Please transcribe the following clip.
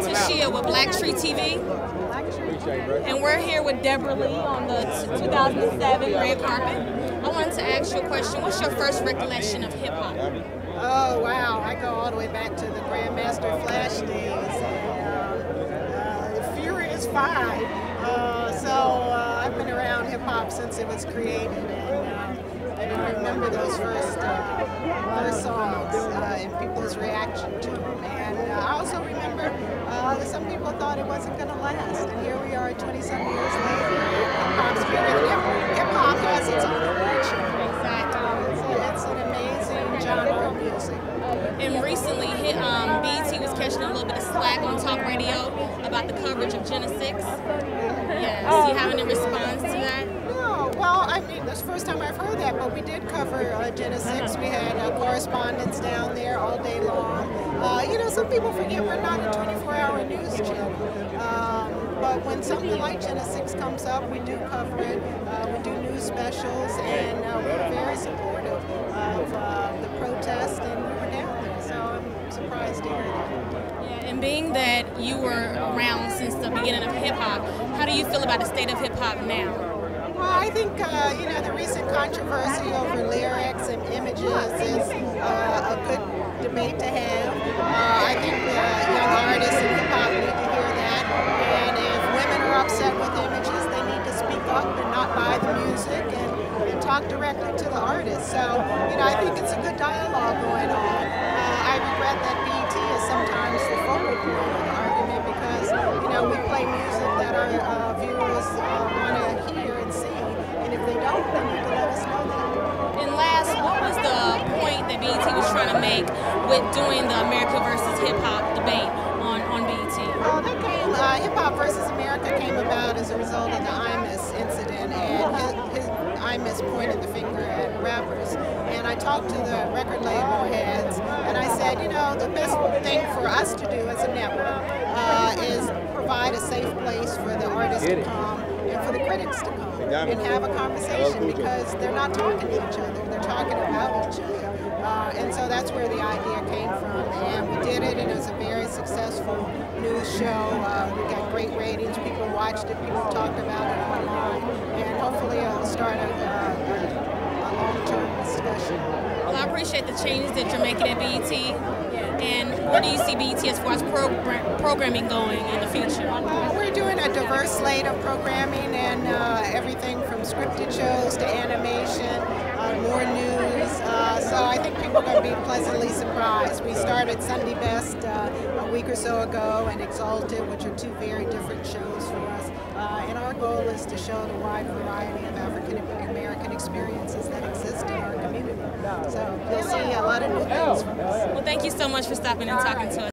Keyshia with BlackTree TV. And we're here with Debra Lee on the 2007 red carpet. I wanted to ask you a question. What's your first recollection of hip-hop? Oh, wow. I go all the way back to the Grandmaster Flash days. The Furious Five. I've been around hip-hop since it was created. And I remember those first songs and people's reaction to them. And I also remember that some people thought it wasn't going to last. And here we are 20-some years later. Hip-hop has its own origin. It's an amazing genre of music. And recently, BET was catching a little bit of slack on talk radio about the coverage of Jena 6. Yes. Do you have any response to that? No. Well, I mean, that's the first time I've heard that, but we did cover Jena 6. We had correspondents down there all day long. You know, some people forget we're not a 24-hour news channel. But when something like Jena 6 comes up, we do cover it. We do news specials, and we're very supportive of the protest, and we were down there. So I'm surprised to hear that. Yeah, and being that you were around since the beginning of hip-hop, how do you feel about the state of hip-hop now? Well, I think, you know, the recent controversy over lyrics and images is a good debate to have. I think young artists in hip-hop need to hear that. And if women are upset with images, they need to speak up and not buy the music and talk directly to the artist. So, you know, I think it's a good dialogue going on. I regret that BET is sometimes the focal point of the argument because, you know, we play music that our viewers want to hear and see. And if they don't, they need to let us know that. And last, what was the point that BET was trying to make with doing the America versus hip-hop debate on BET? Oh, that came, hip-hop versus America came about as a result of the Imus incident, and Imus pointed the finger at rappers. And I talked to the record label heads, and I said, you know, the best thing for us to do as a network is provide a safe place for the artists to come and for the critics to come and have a conversation because they're not talking to each other, they're talking about each other. And so that's where the idea came from. And we did it, and it was a very successful news show. We got great ratings, people watched it, people talked about it online, and hopefully it'll start a long-term discussion. Well, I appreciate the changes that you're making at BET. And where do you see BET as far as programming going in the future? We're doing a diverse slate of programming and everything from scripted shows to animation, more news. So I think people are going to be pleasantly surprised. We started Sunday Best a week or so ago and Exalted, which are two very different shows for us. And our goal is to show the wide variety of African American experiences that exist in our community. So you'll see a lot of new things from us. Well, thank you so much for stopping and talking to us.